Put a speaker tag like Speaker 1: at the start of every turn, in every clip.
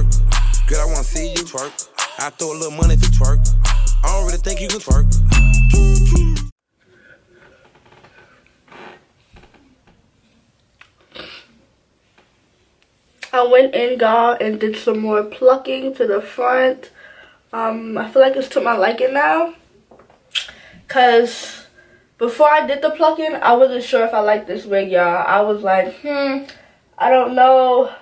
Speaker 1: twerk. Girl, I wanna see you twerk. I throw a little money if you twerk. I don't really think you can twerk.
Speaker 2: I went in, y'all, and did some more plucking to the front. I feel like it's to my liking now. Cause before I did the plucking, I wasn't sure if I liked this wig, y'all. I was like, I don't know.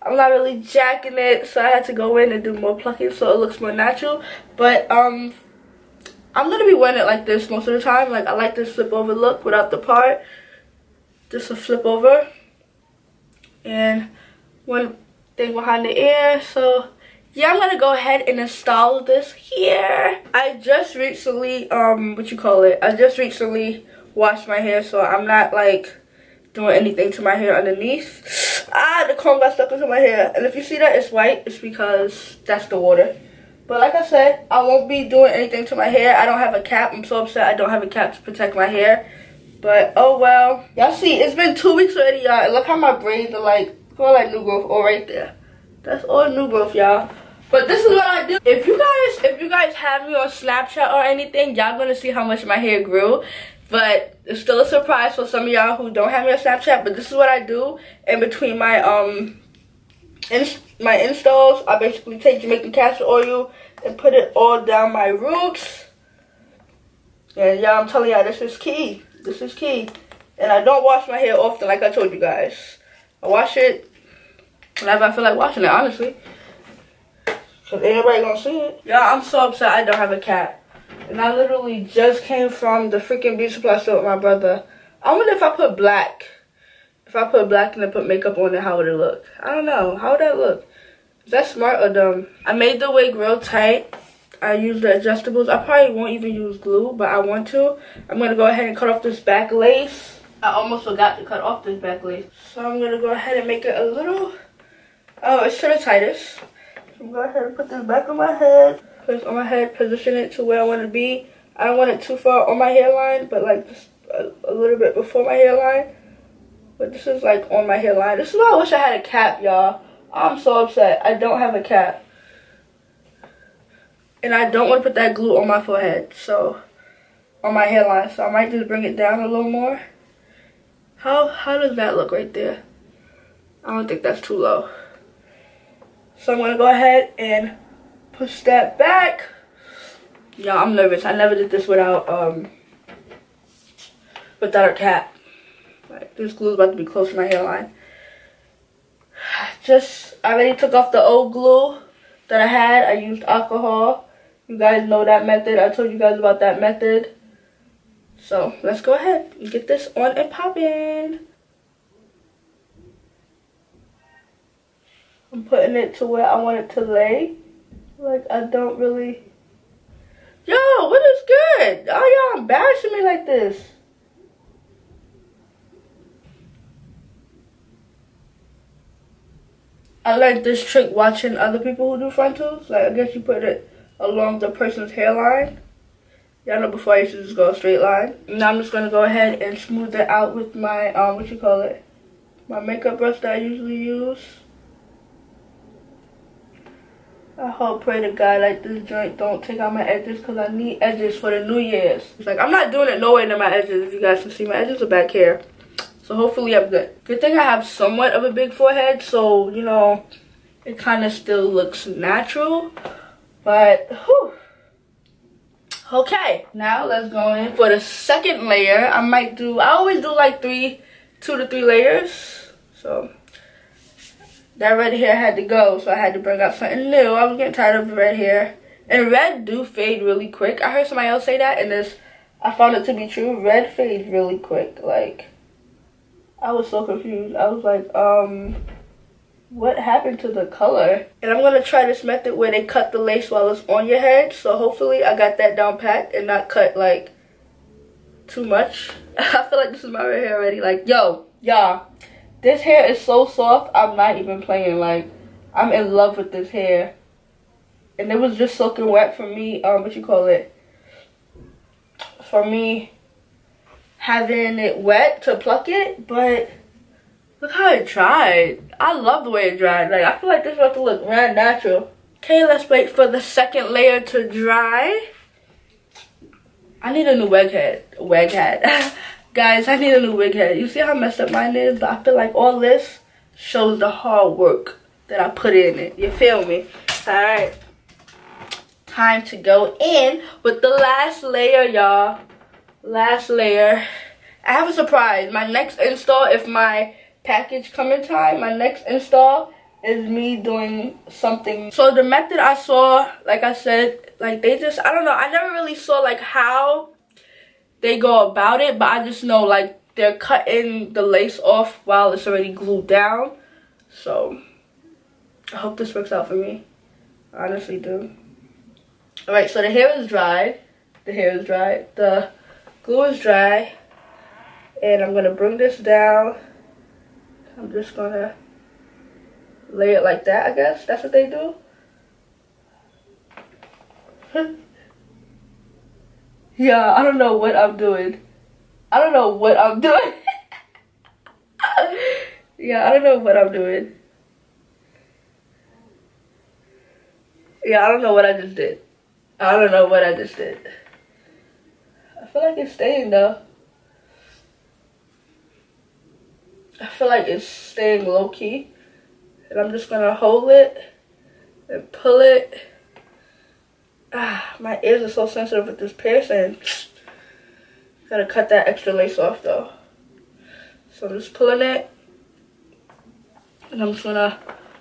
Speaker 2: I'm not really jacking it, so I had to go in and do more plucking so it looks more natural. But I'm gonna be wearing it like this most of the time. Like, I like this flip over look without the part. Just a flip over. And one thing behind the ear. So yeah, I'm gonna go ahead and install this here. I just recently I just recently washed my hair, so I'm not like doing anything to my hair underneath. The comb got stuck into my hair, and if you see that it's white, it's because that's the water. But like I said, I won't be doing anything to my hair. I don't have a cap. I'm so upset I don't have a cap to protect my hair. But oh well. Y'all see, it's been 2 weeks already, y'all, and look how my braids are like going like new growth. All right there. That's all new growth, y'all. But this is what I do. If you guys have me on Snapchat or anything, y'all gonna see how much my hair grew. But it's still a surprise for some of y'all who don't have me on Snapchat. But this is what I do in between my my installs. I basically take Jamaican castor oil and put it all down my roots. And y'all, I'm telling y'all, this is key. This is key. And I don't wash my hair often, like I told you guys. I wash it whenever I feel like washing it, honestly. Cause everybody gonna see it. Y'all, I'm so upset I don't have a cap. And I literally just came from the freaking beauty supply store with my brother. I wonder if I put black. If I put black and then put makeup on it, how would it look? I don't know. How would that look? Is that smart or dumb? I made the wig real tight. I used the adjustables. I probably won't even use glue, but I want to. I'm going to go ahead and cut off this back lace. I almost forgot to cut off this back lace. So I'm going to go ahead and make it a little... Oh, it's to the tightest. So I'm going to go ahead and put this back on my head. Put it on my head, position it to where I want to be. I don't want it too far on my hairline, but like just a little bit before my hairline. But this is like on my hairline. This is why I wish I had a cap, y'all. I'm so upset. I don't have a cap. And I don't want to put that glue on my forehead. So, on my hairline. So I might just bring it down a little more. How does that look right there? I don't think that's too low. So I'm going to go ahead and push that back. Y'all, I'm nervous. I never did this without a cap. Like, this glue is about to be close to my hairline. I already took off the old glue that I had. I used alcohol. You guys know that method. I told you guys about that method. So let's go ahead and get this on and popping. I'm putting it to where I want it to lay. Like, I don't really... Yo, what is good? Oh, y'all embarrassing me like this. I learned this trick watching other people who do frontals. Like, I guess you put it along the person's hairline. Y'all know before I used to just go a straight line. Now I'm just going to go ahead and smooth it out with my, my makeup brush that I usually use. I hope, pray to God, like this joint don't take out my edges, because I need edges for the New Year's. It's like, I'm not doing it nowhere near my edges. If you guys can see, my edges are back here. So hopefully I'm good. Good thing I have somewhat of a big forehead, so, you know, it kind of still looks natural. But, whew. Okay, now let's go in for the second layer. I always do like 2 to 3 layers. So, that red hair had to go, so I had to bring out something new. I was getting tired of red hair. And red do fade really quick. I heard somebody else say that, and I found it to be true. Red fades really quick. Like, I was so confused. I was like, what happened to the color? And I'm going to try this method where they cut the lace while it's on your head. So hopefully I got that down pat and not cut, like, too much. I feel like this is my red hair already. Like, yo, y'all, this hair is so soft. I'm not even playing. Like, I'm in love with this hair. And it was just soaking wet for me, for me having it wet to pluck it. But Look how it dried. I love the way it dried. Like, I feel like this is about to look real natural. Okay, let's wait for the second layer to dry. I need a new wig head. Guys, I need a new wig head. You see how messed up mine is? But I feel like all this shows the hard work that I put in it. You feel me? Alright. Time to go in with the last layer, y'all. Last layer. I have a surprise. My next install, if my package come in time, my next install is me doing something. So the method I saw, like I said, like they just, I don't know, I never really saw like how they go about it, but I just know like they're cutting the lace off while it's already glued down. So I hope this works out for me. I honestly do. Alright, so the hair is dry. The glue is dry. And I'm gonna bring this down. I'm just gonna lay it like that, I guess. That's what they do. Yeah, I don't know what I'm doing. Yeah, I don't know what I'm doing. Yeah, I don't know what I just did. I feel like it's staying though. I feel like it's staying low key. And I'm just gonna hold it and pull it. Ah, my ears are so sensitive with this piercing. Gotta cut that extra lace off though. So I'm just pulling it. And I'm just gonna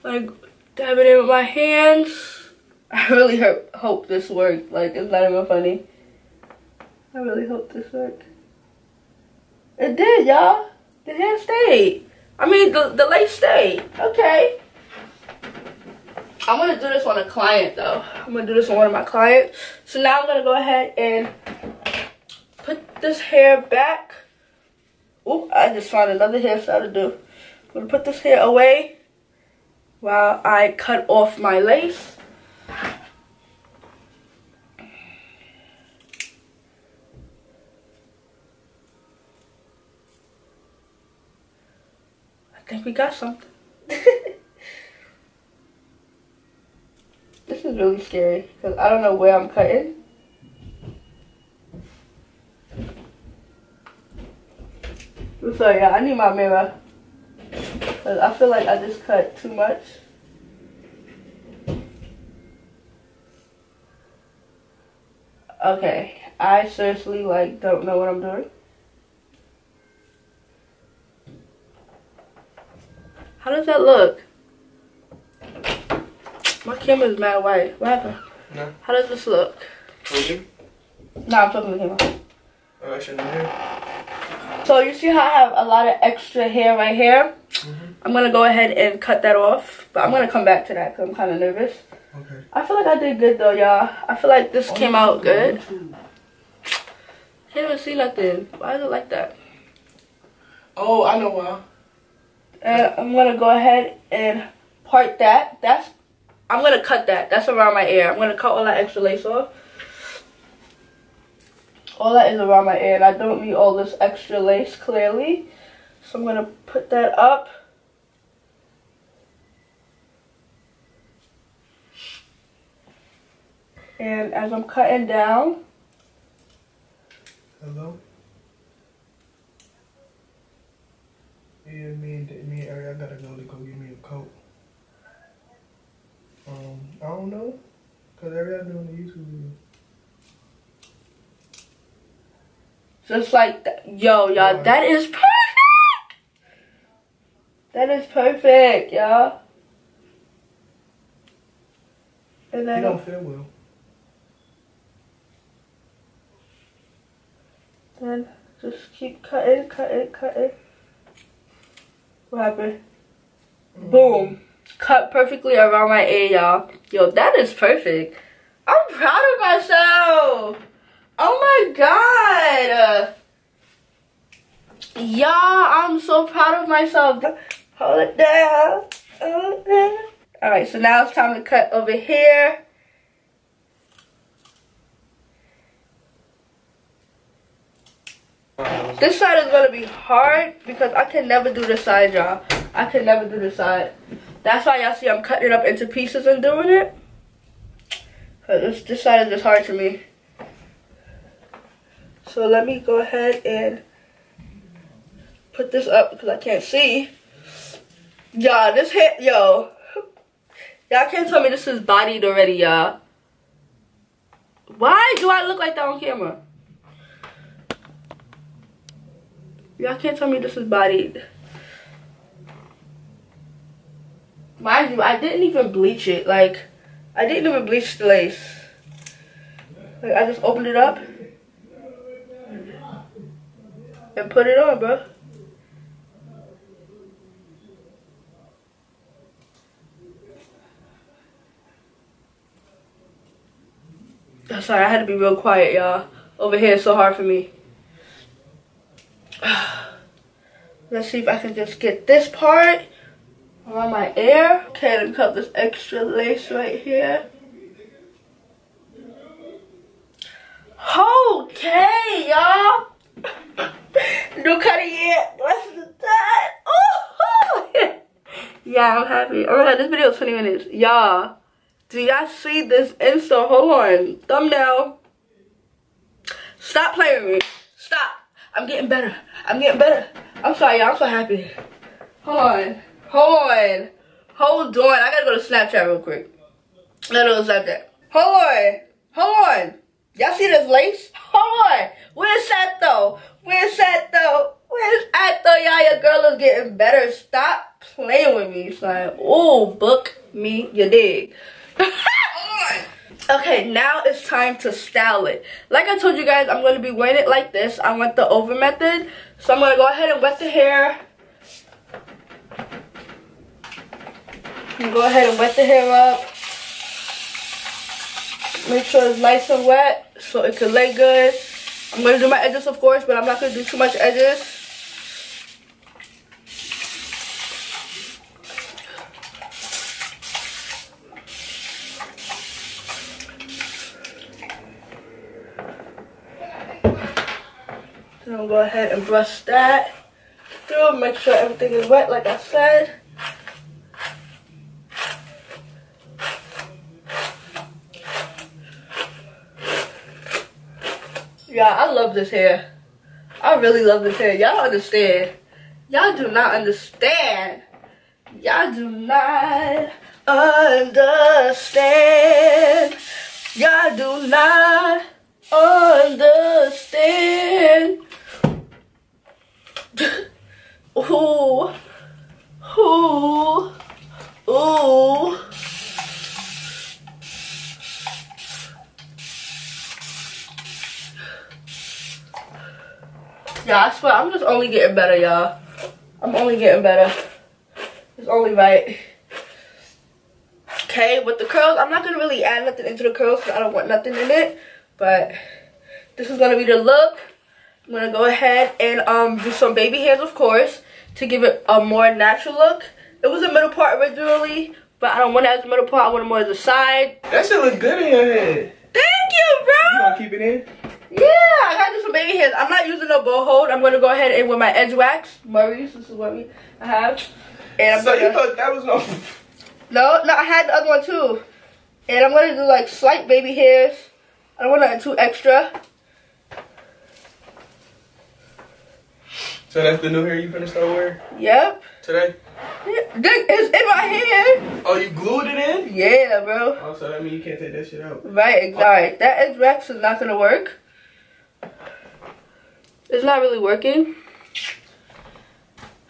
Speaker 2: like dab it in with my hands. I really hope this worked. Like, it's not even funny. I really hope this worked. It did, y'all. The hair stayed. I mean, the lace stayed. Okay. I'm going to do this on a client, though. I'm going to do this on one of my clients. So now I'm going to go ahead and put this hair back. Oop, I just found another hairstyle to do. I'm going to put this hair away while I cut off my lace. I think we got something. This is really scary because I don't know where I'm cutting. I'm sorry, y'all. I need my mirror because I feel like I just cut too much. Okay, I seriously like don't know what I'm doing. How does that look? My camera's mad white. What happened?
Speaker 3: No.
Speaker 2: How does this look?
Speaker 3: Okay.
Speaker 2: No, I'm talking to the camera.
Speaker 3: Oh, I shouldn't have.
Speaker 2: So you see how I have a lot of extra hair right here? I'm going to go ahead and cut that off. But I'm going to come back to that because I'm kind of nervous.
Speaker 3: Okay.
Speaker 2: I feel like I did good though, y'all. I feel like this came out good. Can't even see nothing. Why is it like that?
Speaker 3: Oh, I know why.
Speaker 2: And I'm going to go ahead and part that. I'm going to cut that. That's around my ear. I'm going to cut all that extra lace off. All that is around my ear. And I don't need all this extra lace, clearly. So I'm going to put that up. And as I'm cutting down.
Speaker 3: Hello? Yeah, me and Ari, I gotta go to go get me a coat. I don't know, cause Ari doing the YouTube video.
Speaker 2: Just like that. Yo, y'all, that is perfect. That is perfect, y'all. And then
Speaker 3: You don't feel well.
Speaker 2: Then just keep cutting. What happened? Boom. Cut perfectly around my ear, y'all. Yo, that is perfect. I'm proud of myself. Oh my god. Y'all, I'm so proud of myself. Hold it down. Alright, so now it's time to cut over here. This side is gonna be hard because I can never do this side, y'all. I can never do this side. That's why y'all see I'm cutting it up into pieces and doing it. Cause this side is just hard to me. So let me go ahead and put this up because I can't see. Y'all, this hair, yo. Y'all can't tell me this is bodied already, y'all. Why do I look like that on camera? Y'all can't tell me this is bodied. Mind you, I didn't even bleach it. Like, I didn't even bleach the lace. Like, I just opened it up and put it on, bro. Sorry, I had to be real quiet, y'all. Over here, it's so hard for me. Let's see if I can just get this part around my ear. Okay, let me cut this extra lace right here. Okay, y'all. No cutting yet. Let's do that. Oh, yeah, I'm happy. Oh my god, this video is 20 minutes. Y'all, do y'all see this Insta? Hold on. Thumbnail. Stop playing with me. Stop. I'm getting better. I'm getting better. I'm sorry, y'all. I'm so happy. Hold on. Hold on. Hold on. I gotta go to Snapchat real quick. I gotta go to Snapchat. Hold on. Hold on. Y'all see this lace? Hold on. Where's that though? Where's that though? Where's that though? Y'all, your girl is getting better. Stop playing with me. It's like, ooh, book me, you dig. Okay, now it's time to style it. Like I told you guys, I'm going to be wearing it like this. I want the over method. So I'm going to go ahead and wet the hair. Go ahead and wet the hair up. Make sure it's nice and wet so it can lay good. I'm going to do my edges, of course, but I'm not going to do too much edges. Then I'll go ahead and brush that through. Make sure everything is wet, like I said. Yeah, I love this hair. I really love this hair. Y'all understand. Y'all do not understand. Y'all do not understand. Y'all do not understand. Ooh. Ooh. Ooh. Yeah, I swear, I'm just only getting better, y'all. I'm only getting better. It's only right. Okay, with the curls, I'm not going to really add nothing into the curls because I don't want nothing in it. But this is going to be the look. I'm going to go ahead and do some baby hairs, of course, to give it a more natural look. It was a middle part originally, but I don't want it as a middle part. I want it more as a side.
Speaker 3: That shit look good in your head.
Speaker 2: Thank you, bro.
Speaker 3: You want to keep it in?
Speaker 2: Yeah, I gotta do some baby hairs. I'm not using no bow hold. I'm gonna go ahead and with my edge wax, Murray's. This is what I have. And I'm
Speaker 3: so
Speaker 2: gonna,
Speaker 3: you thought that was no?
Speaker 2: No, I had the other one too. And I'm gonna do like slight baby hairs. I don't want nothing too extra.
Speaker 3: So that's the new hair you finna start wearing?
Speaker 2: Yep.
Speaker 3: Today?
Speaker 2: Yeah, it's in my hair.
Speaker 3: Oh, you glued it in?
Speaker 2: Yeah, bro.
Speaker 3: Oh, so that means you can't take that shit out.
Speaker 2: Right, alright. That edge wax is not gonna work. It's not really working.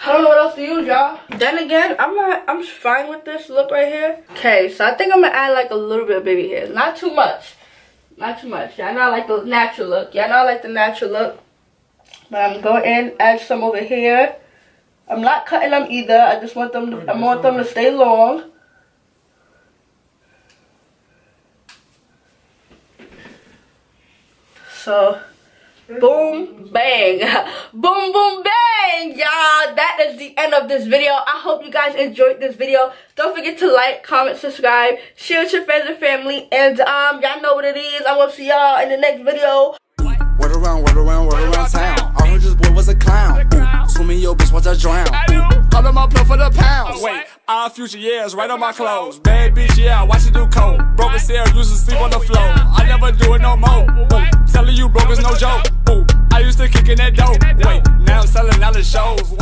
Speaker 2: I don't know what else to use, y'all. Then again, I'm fine with this look right here. Okay, so I think I'm gonna add like a little bit of baby hair. Not too much. Not too much. Y'all know I like the natural look. Y'all know I like the natural look. But I'm going in, add some over here. I'm not cutting them either. I just want them to stay long. So, boom, bang. Boom, boom, bang, y'all. That is the end of this video. I hope you guys enjoyed this video. Don't forget to like, comment, subscribe, share with your friends and family. And y'all know what it is. I'm going to see y'all in the next video.
Speaker 1: Word around town. I heard
Speaker 4: boy was a clown. Ooh, swimming your bitch, watch her drown. Ooh, call him up for the pounds. Wait, our future years right on my clothes. Bad bitch, yeah, watch it do coke. Broken cell, used to sleep on the floor. I never do it no more. Ooh, telling you broke is no joke. Ooh, I used to kick in that dope. Wait, now I'm selling out the shows.